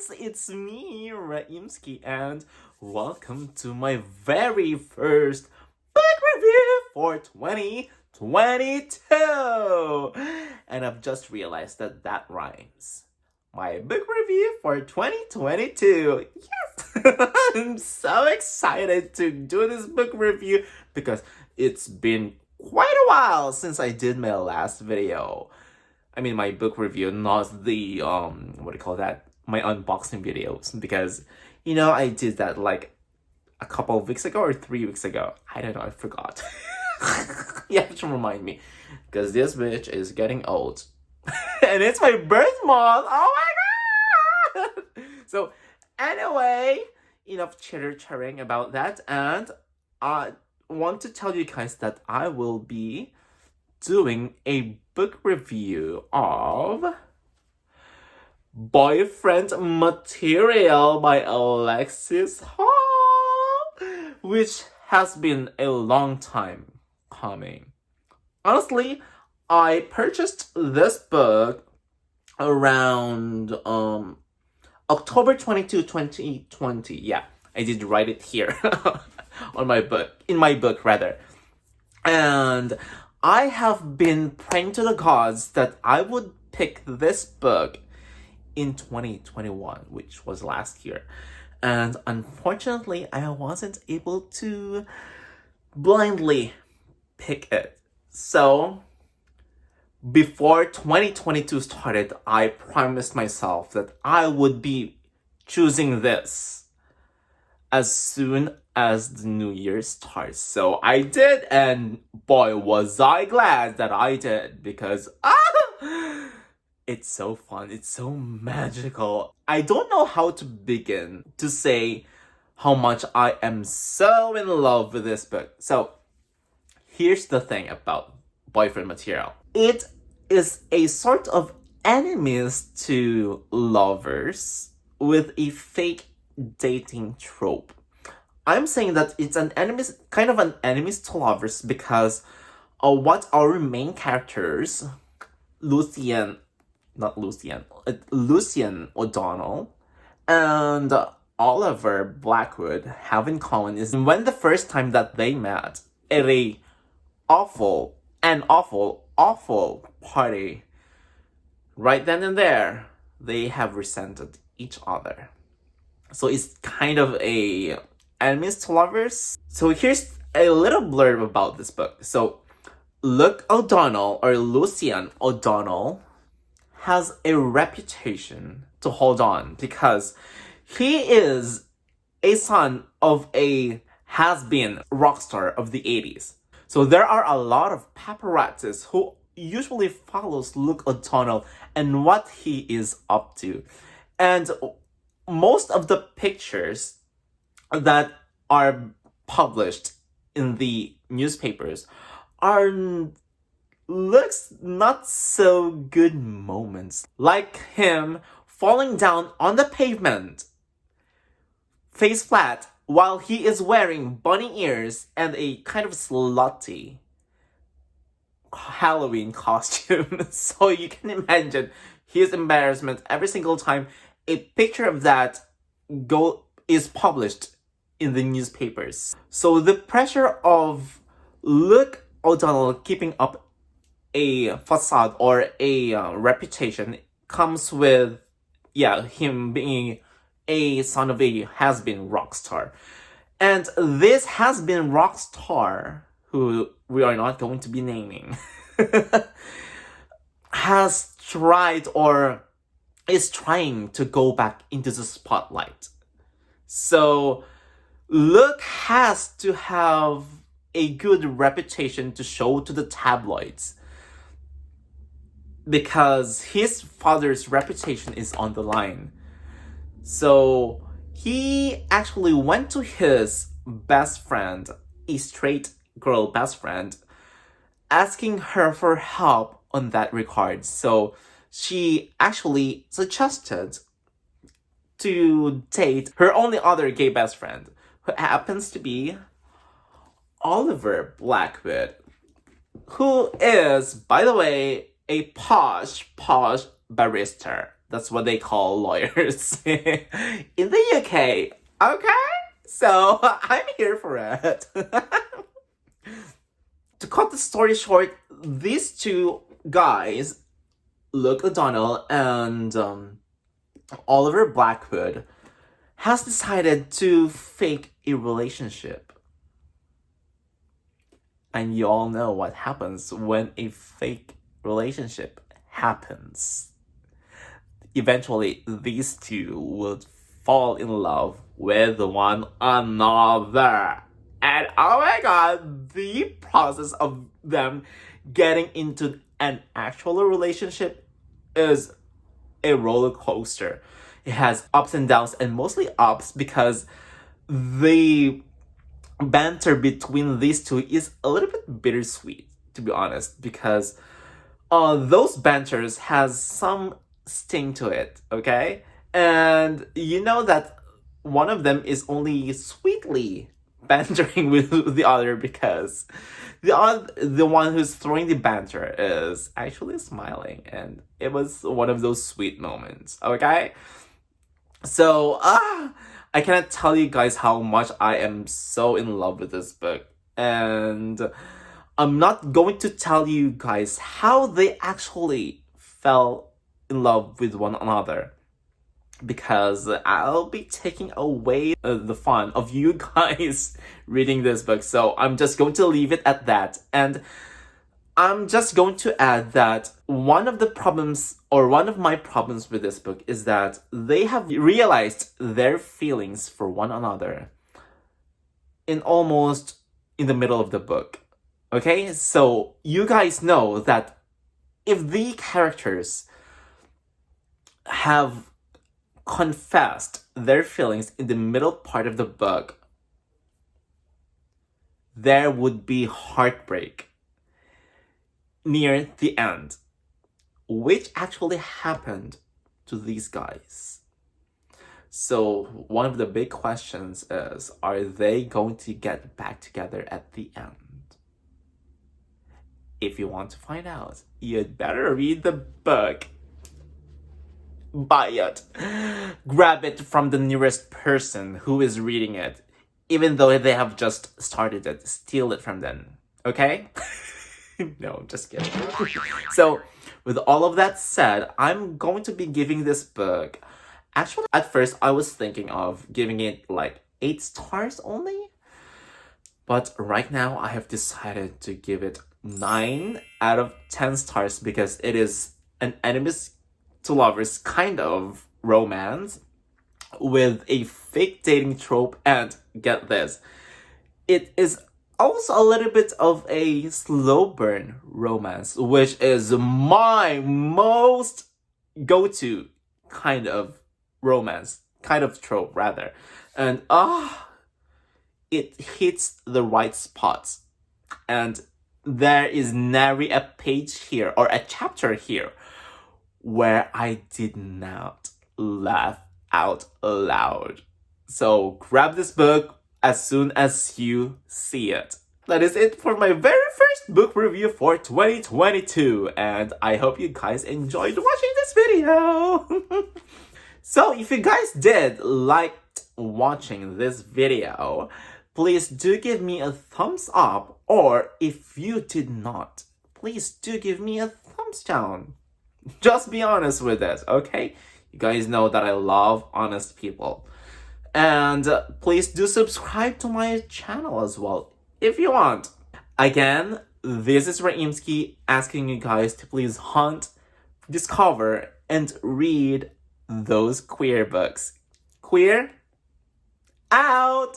guys, it's me, Raimskie, and welcome to my very first book review for 2022. And I've just realized that that rhymes. My book review for 2022. Yes! I'm so excited to do this book review because it's been quite a while since I did my last video. I mean, my book review, not the, what do you call that? My unboxing videos. Because, I did that like a couple of weeks ago or 3 weeks ago. I don't know, I forgot. You have to remind me. Because this bitch is getting old. And it's my birth month! Oh my god! So, anyway, enough chitter-chattering about that. And I want to tell you guys that I will be doing a book review of Boyfriend Material by Alexis Hall, which has been a long time coming. Honestly, I purchased this book around October 22, 2020. Yeah, I did write it here on my book, in my book rather. And I have been praying to the gods that I would pick this book in 2021, which was last year. And unfortunately, I wasn't able to blindly pick it. So, before 2022 started, I promised myself that I would be choosing this as soon as the new year starts. So I did, and boy, was I glad that I did, because it's so fun, it's so magical. I don't know how to begin to say how much I am so in love with this book. So here's the thing about Boyfriend Material. It is a sort of enemies to lovers with a fake dating trope. I'm saying that it's an kind of an enemies to lovers because what our main characters, Lucian O'Donnell and Oliver Blackwood have in common is when the first time that they met at a awful party, right then and there, they have resented each other. So it's kind of a enemies to lovers. So here's a little blurb about this book. So Lucian O'Donnell has a reputation to hold on because he is a son of a has-been rock star of the 80s. So there are a lot of paparazzis who usually follows Luke O'Donnell and what he is up to. And most of the pictures that are published in the newspapers looks not so good moments. Like him falling down on the pavement, face flat, while he is wearing bunny ears and a kind of slutty Halloween costume. So you can imagine his embarrassment every single time a picture of that is published in the newspapers. So the pressure of Luke O'Donnell keeping up a facade or a reputation comes with him being a son of a has-been rock star. And this has-been rock star, who we are not going to be naming, has tried or is trying to go back into the spotlight. So Luke has to have a good reputation to show to the tabloids because his father's reputation is on the line. So he actually went to his best friend, a straight girl best friend, asking her for help on that regard. So she actually suggested to date her only other gay best friend, who happens to be Oliver Blackwood, who is, by the way, a posh barrister. That's what they call lawyers in the UK. Okay? So I'm here for it. To cut the story short, these two guys, Luke O'Donnell and Oliver Blackwood, has decided to fake a relationship. And you all know what happens when a fake relationship happens. Eventually, these two would fall in love with one another. And oh my god, the process of them getting into an actual relationship is a roller coaster. It has ups and downs, and mostly ups, because the banter between these two is a little bit bittersweet, to be honest, because those banters has some sting to it, okay? And you know that one of them is only sweetly bantering with the other, because the one who's throwing the banter is actually smiling, and it was one of those sweet moments, okay? So I cannot tell you guys how much I am so in love with this book, and I'm not going to tell you guys how they actually fell in love with one another, because I'll be taking away the fun of you guys reading this book. So I'm just going to leave it at that. And I'm just going to add that one of my problems with this book is that they have realized their feelings for one another in the middle of the book. Okay? So you guys know that if the characters have confessed their feelings in the middle part of the book, there would be heartbreak near the end, which actually happened to these guys. So one of the big questions is, are they going to get back together at the end? If you want to find out, you'd better read the book. Buy it. Grab it from the nearest person who is reading it. Even though they have just started it, steal it from them. Okay? No, just kidding. So, with all of that said, I'm going to be giving this book... Actually, at first, I was thinking of giving it like 8 stars only. But right now, I have decided to give it 9 out of 10 stars, because it is an enemies to lovers kind of romance with a fake dating trope, and get this, it is also a little bit of a slow burn romance, which is my most go-to kind of romance, kind of trope rather. And it hits the right spots. And there is nary a page here or a chapter here where I did not laugh out loud. So grab this book as soon as you see it. That is it for my very first book review for 2022, and I hope you guys enjoyed watching this video. So if you guys did like watching this video, please do give me a thumbs up, or if you did not, please do give me a thumbs down. Just be honest with it, okay? You guys know that I love honest people. And please do subscribe to my channel as well, if you want. Again, this is Raimskie asking you guys to please hunt, discover, and read those queer books. Queer out!